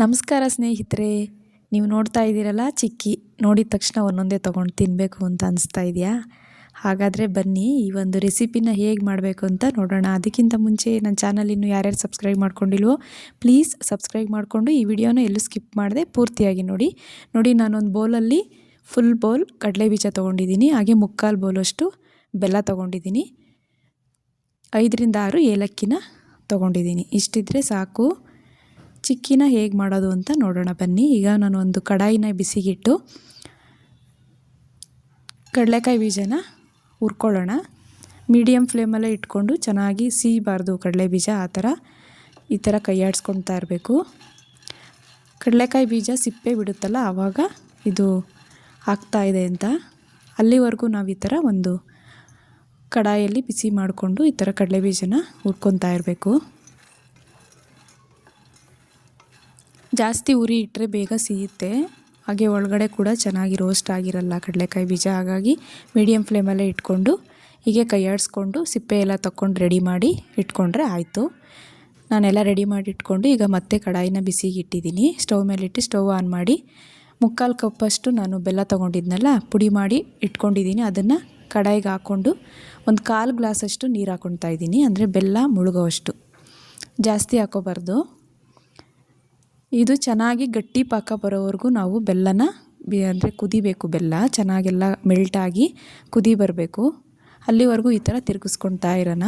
ನಮಸ್ಕಾರ ಸ್ನೇಹಿತರೆ. ನೀವು ನೋಡ್ತಾ ಇದ್ದೀರಲ್ಲ ಚಿಕ್ಕಿ, ನೋಡಿದ ತಕ್ಷಣ ಒಂದೊಂದೇ ತೊಗೊಂಡು ತಿನ್ನಬೇಕು ಅಂತ ಅನಿಸ್ತಾ ಇದೆಯಾ? ಹಾಗಾದರೆ ಬನ್ನಿ ಈ ಒಂದು ರೆಸಿಪಿನ ಹೇಗೆ ಮಾಡಬೇಕು ಅಂತ ನೋಡೋಣ. ಅದಕ್ಕಿಂತ ಮುಂಚೆ ನನ್ನ ಚಾನಲ್ ಇನ್ನೂ ಯಾರ್ಯಾರು ಸಬ್ಸ್ಕ್ರೈಬ್ ಮಾಡ್ಕೊಂಡಿಲ್ವೋ ಪ್ಲೀಸ್ ಸಬ್ಸ್ಕ್ರೈಬ್ ಮಾಡಿಕೊಂಡು ಈ ವಿಡಿಯೋನ ಎಲ್ಲೂ ಸ್ಕಿಪ್ ಮಾಡದೆ ಪೂರ್ತಿಯಾಗಿ ನೋಡಿ. ನಾನೊಂದು ಬೌಲಲ್ಲಿ ಫುಲ್ ಬೌಲ್ ಕಡಲೆ ಬೀಜ ತೊಗೊಂಡಿದ್ದೀನಿ, ಹಾಗೆ ಮುಕ್ಕಾಲು ಬೌಲಷ್ಟು ಬೆಲ್ಲ ತೊಗೊಂಡಿದ್ದೀನಿ, 5ರಿಂದ 6 ಏಲಕ್ಕಿನ ತೊಗೊಂಡಿದ್ದೀನಿ. ಇಷ್ಟಿದ್ರೆ ಸಾಕು. ಚಿಕ್ಕಿನ ಹೇಗೆ ಮಾಡೋದು ಅಂತ ನೋಡೋಣ ಬನ್ನಿ. ಈಗ ನಾನು ಒಂದು ಕಡಾಯಿನ ಬಿಸಿಗಿಟ್ಟು ಕಡಲೆಕಾಯಿ ಬೀಜನ ಹುರ್ಕೊಳ್ಳೋಣ. ಮೀಡಿಯಮ್ ಫ್ಲೇಮಲ್ಲೇ ಇಟ್ಕೊಂಡು ಚೆನ್ನಾಗಿ ಸೀಬಾರ್ದು ಕಡಲೆ ಬೀಜ, ಈ ಥರ ಕೈಯಾಡಿಸ್ಕೊಳ್ತಾ ಇರಬೇಕು. ಕಡಲೆಕಾಯಿ ಬೀಜ ಸಿಪ್ಪೆ ಬಿಡುತ್ತಲ್ಲ ಆವಾಗ ಇದು ಆಗ್ತಾ ಇದೆ ಅಂತ, ಅಲ್ಲಿವರೆಗೂ ನಾವು ಈ ಥರ ಒಂದು ಕಡಾಯಲ್ಲಿ ಬಿಸಿ ಮಾಡಿಕೊಂಡು ಈ ಥರ ಕಡಲೆ ಬೀಜನ ಹುರ್ಕೊತಾ ಇರಬೇಕು. ಜಾಸ್ತಿ ಉರಿ ಇಟ್ಟರೆ ಬೇಗ ಸಿಗುತ್ತೆ, ಹಾಗೆ ಒಳಗಡೆ ಕೂಡ ಚೆನ್ನಾಗಿ ರೋಸ್ಟ್ ಆಗಿರಲ್ಲ ಕಡಲೆಕಾಯಿ ಬೀಜ. ಹಾಗಾಗಿ ಮೀಡಿಯಮ್ ಫ್ಲೇಮಲ್ಲೇ ಇಟ್ಕೊಂಡು ಹೀಗೆ ಕೈಯಾಡಿಸ್ಕೊಂಡು ಸಿಪ್ಪೆ ಎಲ್ಲ ತಗೊಂಡು ರೆಡಿ ಮಾಡಿ ಇಟ್ಕೊಂಡ್ರೆ ಆಯಿತು. ನಾನೆಲ್ಲ ರೆಡಿ ಮಾಡಿ ಇಟ್ಕೊಂಡು ಈಗ ಮತ್ತೆ ಕಡಾಯಿನ ಬಿಸಿಗೆ ಇಟ್ಟಿದ್ದೀನಿ. ಸ್ಟವ್ ಮೇಲಿಟ್ಟು ಸ್ಟವ್ ಆನ್ ಮಾಡಿ ಮುಕ್ಕಾಲು ಕಪ್ಪಷ್ಟು ನಾನು ಬೆಲ್ಲ ತೊಗೊಂಡಿದ್ನಲ್ಲ ಪುಡಿ ಮಾಡಿ ಇಟ್ಕೊಂಡಿದ್ದೀನಿ, ಅದನ್ನು ಕಡಾಯಿಗೆ ಹಾಕ್ಕೊಂಡು ಒಂದು 1/4 ಗ್ಲಾಸಷ್ಟು ನೀರು ಹಾಕ್ಕೊಳ್ತಾ ಇದ್ದೀನಿ. ಅಂದರೆ ಬೆಲ್ಲ ಮುಳುಗೋವಷ್ಟು, ಜಾಸ್ತಿ ಹಾಕೋಬಾರ್ದು. ಇದು ಚೆನ್ನಾಗಿ ಗಟ್ಟಿ ಪಾಕ ಬರೋವರೆಗೂ ನಾವು ಬೆಲ್ಲನ ಅಂದರೆ ಕುದಿಬೇಕು. ಬೆಲ್ಲ ಚೆನ್ನಾಗೆಲ್ಲ ಮೆಲ್ಟಾಗಿ ಕುದಿ ಬರಬೇಕು, ಅಲ್ಲಿವರೆಗೂ ಈ ಥರ ತಿರುಗಿಸ್ಕೊಳ್ತಾ ಇರೋಣ.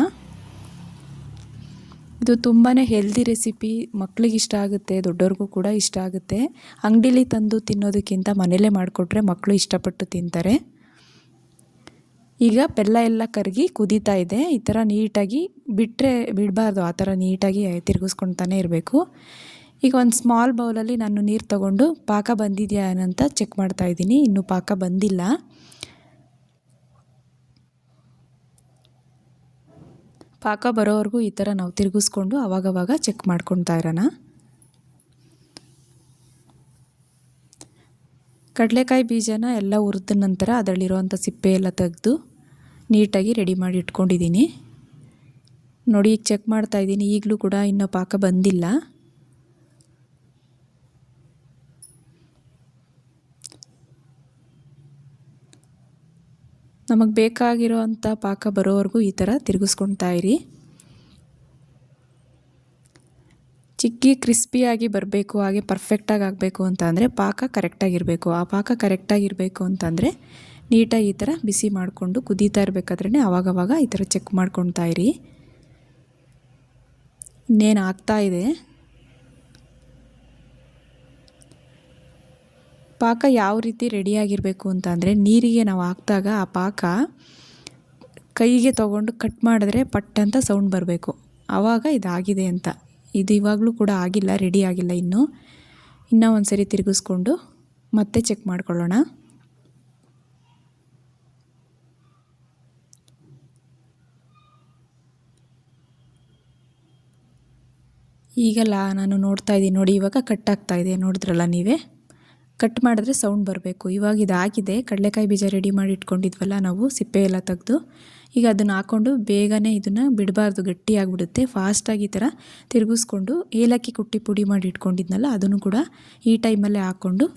ಇದು ತುಂಬಾ ಹೆಲ್ದಿ ರೆಸಿಪಿ, ಮಕ್ಳಿಗೆ ಇಷ್ಟ ಆಗುತ್ತೆ, ದೊಡ್ಡವ್ರಿಗೂ ಕೂಡ ಇಷ್ಟ ಆಗುತ್ತೆ. ಅಂಗಡೀಲಿ ತಂದು ತಿನ್ನೋದಕ್ಕಿಂತ ಮನೇಲೇ ಮಾಡಿಕೊಟ್ರೆ ಮಕ್ಕಳು ಇಷ್ಟಪಟ್ಟು ತಿಂತಾರೆ. ಈಗ ಬೆಲ್ಲ ಎಲ್ಲ ಕರಗಿ ಕುದೀತಾ ಇದೆ. ಈ ಥರ ನೀಟಾಗಿ ಬಿಡಬಾರ್ದು, ಆ ಥರ ನೀಟಾಗಿ ತಿರುಗಿಸ್ಕೊಳ್ತಾನೆ ಇರಬೇಕು. ಈಗ ಒಂದು ಸ್ಮಾಲ್ ಬೌಲಲ್ಲಿ ನಾನು ನೀರು ತಗೊಂಡು ಪಾಕ ಬಂದಿದೆಯಾ ಅಂತ ಚೆಕ್ ಮಾಡ್ತಾಯಿದ್ದೀನಿ. ಇನ್ನೂ ಪಾಕ ಬಂದಿಲ್ಲ. ಪಾಕ ಬರೋವರೆಗೂ ಈ ಥರ ನಾವು ತಿರುಗಿಸ್ಕೊಂಡು ಆವಾಗವಾಗ ಚೆಕ್ ಮಾಡ್ಕೊಳ್ತಾ ಇರೋಣ. ಕಡಲೆಕಾಯಿ ಬೀಜನ ಎಲ್ಲ ಹುರಿದ ನಂತರ ಅದರಲ್ಲಿರುವಂಥ ಸಿಪ್ಪೆ ಎಲ್ಲ ತೆಗೆದು ನೀಟಾಗಿ ರೆಡಿ ಮಾಡಿ ಇಟ್ಕೊಂಡಿದ್ದೀನಿ. ನೋಡಿ, ಈಗ ಚೆಕ್ ಮಾಡ್ತಾಯಿದ್ದೀನಿ, ಈಗಲೂ ಕೂಡ ಇನ್ನೂ ಪಾಕ ಬಂದಿಲ್ಲ. ನಮಗೆ ಬೇಕಾಗಿರೋ ಅಂಥ ಪಾಕ ಬರೋವರೆಗೂ ಈ ಥರ ತಿರುಗಿಸ್ಕೊಳ್ತಾ ಇರಿ. ಚಿಕ್ಕಿ ಕ್ರಿಸ್ಪಿಯಾಗಿ ಬರಬೇಕು, ಹಾಗೆ ಪರ್ಫೆಕ್ಟಾಗಿ ಆಗಬೇಕು ಅಂತ ಅಂದರೆ ಪಾಕ ಕರೆಕ್ಟಾಗಿರಬೇಕು. ಆ ಪಾಕ ಕರೆಕ್ಟಾಗಿರಬೇಕು ಅಂತಂದರೆ ನೀಟಾಗಿ ಈ ಥರ ಬಿಸಿ ಮಾಡಿಕೊಂಡು ಕುದೀತಾ ಇರಬೇಕಾದ್ರೇ ಆವಾಗವಾಗ ಈ ಥರ ಚೆಕ್ ಮಾಡ್ಕೊಳ್ತಾ ಇರಿ. ಇನ್ನೇನು ಆಗ್ತಾಯಿದೆ. ಪಾಕ ಯಾವ ರೀತಿ ರೆಡಿಯಾಗಿರಬೇಕು ಅಂತ ಅಂದರೆ, ನೀರಿಗೆ ನಾವು ಹಾಕಿದಾಗ ಆ ಪಾಕ ಕೈಗೆ ತೊಗೊಂಡು ಕಟ್ ಮಾಡಿದ್ರೆ ಪಟ್ ಅಂತ ಸೌಂಡ್ ಬರಬೇಕು, ಆವಾಗ ಇದಾಗಿದೆ ಅಂತ. ಇದು ಇವಾಗಲೂ ಕೂಡ ಆಗಿಲ್ಲ, ರೆಡಿ ಆಗಿಲ್ಲ. ಇನ್ನೂ ಒಂದು ಸರಿ ತಿರುಗಿಸ್ಕೊಂಡು ಮತ್ತೆ ಚೆಕ್ ಮಾಡ್ಕೊಳ್ಳೋಣ. ಈಗಲ್ಲ ನಾನು ನೋಡ್ತಾ ಇದ್ದೀನಿ ನೋಡಿ, ಇವಾಗ ಕಟ್ ಆಗ್ತಾಯಿದೆ. ನೋಡಿದ್ರಲ್ಲ ನೀವೇ, ಕಟ್ ಮಾಡಿದ್ರೆ ಸೌಂಡ್ ಬರಬೇಕು. ಇವಾಗ ಇದಾಗಿದೆ. ಕಡಲೆಕಾಯಿ ಬೀಜ ರೆಡಿ ಮಾಡಿ ಇಟ್ಕೊಂಡಿದ್ವಲ್ಲ ನಾವು, ಸಿಪ್ಪೆ ಎಲ್ಲ ತೆಗೆದು, ಈಗ ಅದನ್ನು ಹಾಕ್ಕೊಂಡು ಬೇಗನೆ ಇದನ್ನು ಬಿಡಬಾರ್ದು, ಗಟ್ಟಿಯಾಗಿಬಿಡುತ್ತೆ. ಫಾಸ್ಟಾಗಿ ಈ ಥರ ತಿರುಗಿಸ್ಕೊಂಡು ಏಲಕ್ಕಿ ಕುಟ್ಟಿ ಪುಡಿ ಮಾಡಿ ಇಟ್ಕೊಂಡಿದ್ನಲ್ಲ ಅದನ್ನು ಕೂಡ ಈ ಟೈಮಲ್ಲೇ ಹಾಕ್ಕೊಂಡು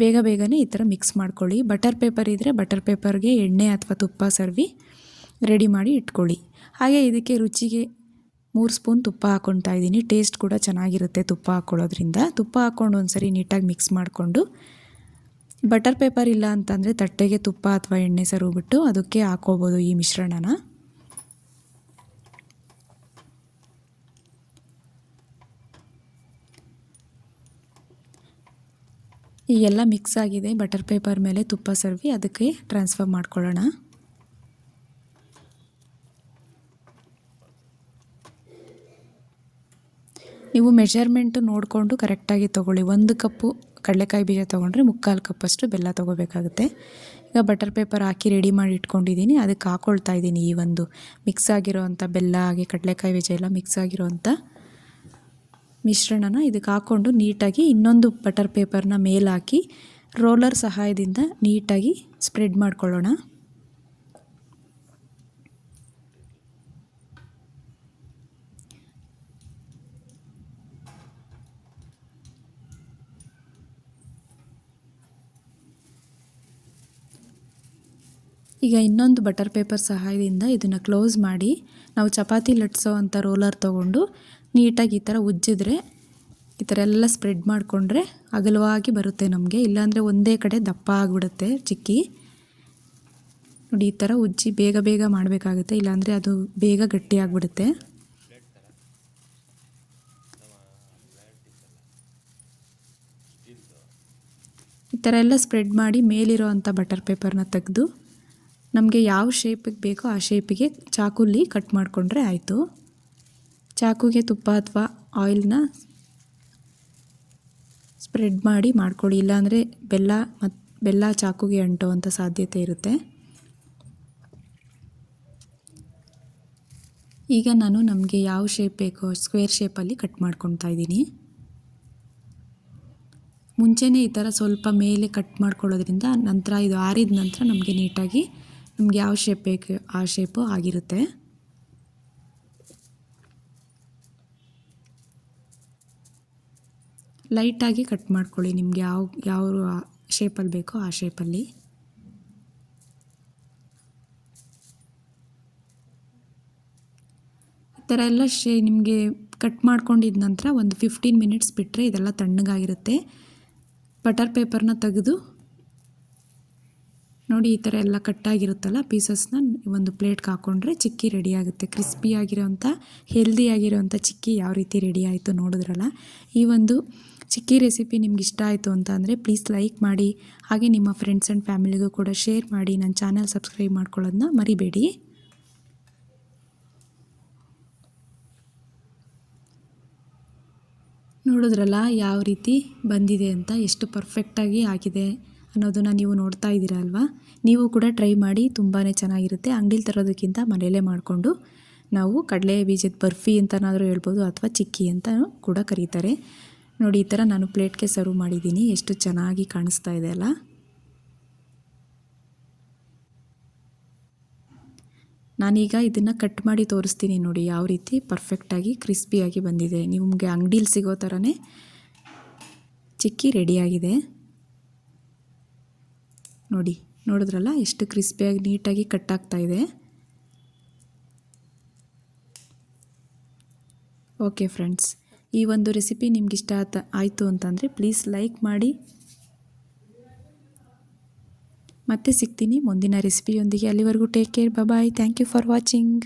ಬೇಗನೆ ಈ ಥರ ಮಿಕ್ಸ್ ಮಾಡ್ಕೊಳ್ಳಿ. ಬಟರ್ ಪೇಪರ್ ಇದ್ದರೆ ಬಟರ್ ಪೇಪರ್ಗೆ ಎಣ್ಣೆ ಅಥವಾ ತುಪ್ಪ ಸವರಿ ರೆಡಿ ಮಾಡಿ ಇಟ್ಕೊಳ್ಳಿ. ಹಾಗೆ ಇದಕ್ಕೆ ರುಚಿಗೆ 3 ಸ್ಪೂನ್ ತುಪ್ಪ ಹಾಕ್ಕೊಳ್ತಾ ಇದ್ದೀನಿ. ಟೇಸ್ಟ್ ಕೂಡ ಚೆನ್ನಾಗಿರುತ್ತೆ ತುಪ್ಪ ಹಾಕ್ಕೊಳ್ಳೋದ್ರಿಂದ. ತುಪ್ಪ ಹಾಕ್ಕೊಂಡು ಒಂದು ಸರಿ ನೀಟಾಗಿ ಮಿಕ್ಸ್ ಮಾಡಿಕೊಂಡು, ಬಟರ್ ಪೇಪರ್ ಇಲ್ಲ ಅಂತಂದರೆ ತಟ್ಟೆಗೆ ತುಪ್ಪ ಅಥವಾ ಎಣ್ಣೆ ಸವರಿಬಿಟ್ಟು ಅದಕ್ಕೆ ಹಾಕ್ಕೋಬೋದು ಈ ಮಿಶ್ರಣನ. ಈಗೆಲ್ಲ ಮಿಕ್ಸ್ ಆಗಿದೆ. ಬಟರ್ ಪೇಪರ್ ಮೇಲೆ ತುಪ್ಪ ಸವರಿ ಅದಕ್ಕೆ ಟ್ರಾನ್ಸ್ಫರ್ ಮಾಡ್ಕೊಳ್ಳೋಣ. ನೀವು ಮೆಜರ್ಮೆಂಟು ನೋಡಿಕೊಂಡು ಕರೆಕ್ಟಾಗಿ ತೊಗೊಳ್ಳಿ. 1 ಕಪ್ಪು ಕಡಲೆಕಾಯಿ ಬೀಜ ತೊಗೊಂಡ್ರೆ 3/4 ಕಪ್ಪಷ್ಟು ಬೆಲ್ಲ ತೊಗೋಬೇಕಾಗುತ್ತೆ. ಈಗ ಬಟರ್ ಪೇಪರ್ ಹಾಕಿ ರೆಡಿ ಮಾಡಿ ಇಟ್ಕೊಂಡಿದ್ದೀನಿ, ಅದಕ್ಕೆ ಹಾಕ್ಕೊಳ್ತಾ ಇದ್ದೀನಿ ಈ ಒಂದು ಮಿಕ್ಸ್ ಆಗಿರೋ ಅಂಥ ಬೆಲ್ಲ ಹಾಗೆ ಕಡಲೆಕಾಯಿ ಬೀಜ ಎಲ್ಲ ಮಿಕ್ಸ್ ಆಗಿರೋ ಅಂಥ ಮಿಶ್ರಣನ ಇದಕ್ಕೆ ಹಾಕ್ಕೊಂಡು ನೀಟಾಗಿ ಇನ್ನೊಂದು ಬಟರ್ ಪೇಪರ್ನ ಮೇಲೆ ಹಾಕಿ ರೋಲರ್ ಸಹಾಯದಿಂದ ನೀಟಾಗಿ ಸ್ಪ್ರೆಡ್ ಮಾಡ್ಕೊಳ್ಳೋಣ. ಈಗ ಇನ್ನೊಂದು ಬಟರ್ ಪೇಪರ್ ಸಹಾಯದಿಂದ ಇದನ್ನು ಕ್ಲೋಸ್ ಮಾಡಿ ನಾವು ಚಪಾತಿ ಲಟ್ಸೋ ಅಂಥ ರೋಲರ್ ತೊಗೊಂಡು ನೀಟಾಗಿ ಈ ಥರ ಉಜ್ಜಿದ್ರೆ ಈ ಥರ ಎಲ್ಲ ಸ್ಪ್ರೆಡ್ ಮಾಡಿಕೊಂಡ್ರೆ ಅಗಲವಾಗಿ ಬರುತ್ತೆ ನಮಗೆ. ಇಲ್ಲಾಂದರೆ ಒಂದೇ ಕಡೆ ದಪ್ಪ ಆಗಿಬಿಡುತ್ತೆ ಚಿಕ್ಕಿ. ನೋಡಿ ಈ ಥರ ಉಜ್ಜಿ ಬೇಗ ಬೇಗ ಮಾಡಬೇಕಾಗುತ್ತೆ, ಇಲ್ಲಾಂದರೆ ಅದು ಬೇಗ ಗಟ್ಟಿ ಆಗಿಬಿಡುತ್ತೆ. ಈ ಥರ ಎಲ್ಲ ಸ್ಪ್ರೆಡ್ ಮಾಡಿ ಮೇಲಿರೋ ಅಂಥ ಬಟರ್ ಪೇಪರ್ನ ತೆಗೆದು ನಮಗೆ ಯಾವ ಶೇಪಿಗೆ ಬೇಕೋ ಆ ಶೇಪಿಗೆ ಚಾಕುಲಿ ಕಟ್ ಮಾಡಿಕೊಂಡ್ರೆ ಆಯಿತು. ಚಾಕುಗೆ ತುಪ್ಪ ಅಥವಾ ಆಯಿಲ್ನ ಸ್ಪ್ರೆಡ್ ಮಾಡಿ ಮಾಡ್ಕೊಳ್ಳಿ, ಇಲ್ಲಾಂದರೆ ಬೆಲ್ಲ ಚಾಕುಗೆ ಅಂಟುವಂಥ ಸಾಧ್ಯತೆ ಇರುತ್ತೆ. ಈಗ ನಾನು ನಮಗೆ ಯಾವ ಶೇಪ್ ಬೇಕೋ ಸ್ಕ್ವೇರ್ ಶೇಪಲ್ಲಿ ಕಟ್ ಮಾಡ್ಕೊತಾ ಇದ್ದೀನಿ. ಮುಂಚೆನೇ ಈ ಥರ ಸ್ವಲ್ಪ ಮೇಲೆ ಕಟ್ ಮಾಡ್ಕೊಳ್ಳೋದ್ರಿಂದ ನಂತರ ಇದು ಆರಿದ ನಂತರ ನಮಗೆ ನೀಟಾಗಿ ನಮ್ಗೆ ಯಾವ ಶೇಪ್ ಬೇಕು ಆ ಶೇಪು ಆಗಿರುತ್ತೆ. ಲೈಟಾಗಿ ಕಟ್ ಮಾಡ್ಕೊಳ್ಳಿ, ನಿಮಗೆ ಯಾವ ಶೇಪಲ್ಲಿ ಬೇಕೋ ಆ ಶೇಪಲ್ಲಿ. ಈ ಥರ ಎಲ್ಲ ನಿಮಗೆ ಕಟ್ ಮಾಡ್ಕೊಂಡಿದ್ದ ನಂತರ ಒಂದು 15 ಮಿನಿಟ್ಸ್ ಬಿಟ್ಟರೆ ಇದೆಲ್ಲ ತಣ್ಣಗಾಗಿರುತ್ತೆ. ಬಟರ್ ಪೇಪರ್ನ ತೆಗೆದು ನೋಡಿ ಈ ಥರ ಎಲ್ಲ ಕಟ್ಟಾಗಿರುತ್ತಲ್ಲ ಪೀಸಸ್ನ ಒಂದು ಪ್ಲೇಟ್ಗೆ ಹಾಕ್ಕೊಂಡ್ರೆ ಚಿಕ್ಕಿ ರೆಡಿಯಾಗುತ್ತೆ. ಕ್ರಿಸ್ಪಿಯಾಗಿರೋಂಥ ಹೆಲ್ದಿಯಾಗಿರೋಂಥ ಚಿಕ್ಕಿ ಯಾವ ರೀತಿ ರೆಡಿ ಆಯಿತು ನೋಡಿದ್ರಲ್ಲ. ಈ ಒಂದು ಚಿಕ್ಕಿ ರೆಸಿಪಿ ನಿಮ್ಗೆ ಇಷ್ಟ ಆಯಿತು ಅಂತ ಅಂದರೆ ಪ್ಲೀಸ್ ಲೈಕ್ ಮಾಡಿ, ಹಾಗೆ ನಿಮ್ಮ ಫ್ರೆಂಡ್ಸ್ ಆ್ಯಂಡ್ ಫ್ಯಾಮಿಲಿಗೂ ಕೂಡ ಶೇರ್ ಮಾಡಿ. ನನ್ನ ಚಾನಲ್ ಸಬ್ಸ್ಕ್ರೈಬ್ ಮಾಡ್ಕೊಳ್ಳೋದನ್ನ ಮರಿಬೇಡಿ. ನೋಡಿದ್ರಲ್ಲ ಯಾವ ರೀತಿ ಬಂದಿದೆ ಅಂತ, ಎಷ್ಟು ಪರ್ಫೆಕ್ಟಾಗಿ ಆಗಿದೆ ಅನ್ನೋದನ್ನು ನೀವು ನೋಡ್ತಾ ಇದ್ದೀರಾ ಅಲ್ವಾ. ನೀವು ಕೂಡ ಟ್ರೈ ಮಾಡಿ, ತುಂಬಾ ಚೆನ್ನಾಗಿರುತ್ತೆ. ಅಂಗಡಿಲಿ ತರೋದಕ್ಕಿಂತ ಮನೆಯಲ್ಲೇ ಮಾಡಿಕೊಂಡು ನಾವು ಕಡಲೆ ಬೀಜದ ಬರ್ಫಿ ಅಂತನಾದರೂ ಹೇಳ್ಬೋದು, ಅಥವಾ ಚಿಕ್ಕಿ ಅಂತ ಕೂಡ ಕರೀತಾರೆ. ನೋಡಿ ಈ ಥರ ನಾನು ಪ್ಲೇಟ್ಗೆ ಸರ್ವ್ ಮಾಡಿದ್ದೀನಿ, ಎಷ್ಟು ಚೆನ್ನಾಗಿ ಕಾಣಿಸ್ತಾ ಇದೆ ಅಲ್ಲ. ನಾನೀಗ ಇದನ್ನು ಕಟ್ ಮಾಡಿ ತೋರಿಸ್ತೀನಿ ನೋಡಿ ಯಾವ ರೀತಿ ಪರ್ಫೆಕ್ಟಾಗಿ ಕ್ರಿಸ್ಪಿಯಾಗಿ ಬಂದಿದೆ. ನಿಮಗೆ ಅಂಗಡೀಲಿ ಸಿಗೋ ಥರನೇ ಚಿಕ್ಕಿ ರೆಡಿಯಾಗಿದೆ ನೋಡಿ. ನೋಡಿದ್ರಲ್ಲ ಎಷ್ಟು ಕ್ರಿಸ್ಪಿಯಾಗಿ ನೀಟಾಗಿ ಕಟ್ ಆಗ್ತಾ ಇದೆ. ಓಕೆ ಫ್ರೆಂಡ್ಸ್, ಈ ಒಂದು ರೆಸಿಪಿ ನಿಮ್ಗೆ ಇಷ್ಟ ಆಯಿತು ಅಂತಂದರೆ ಪ್ಲೀಸ್ ಲೈಕ್ ಮಾಡಿ. ಮತ್ತೆ ಸಿಗ್ತೀನಿ ಮುಂದಿನ ರೆಸಿಪಿಯೊಂದಿಗೆ. ಅಲ್ಲಿವರೆಗೂ take care, bye. Thank you for watching.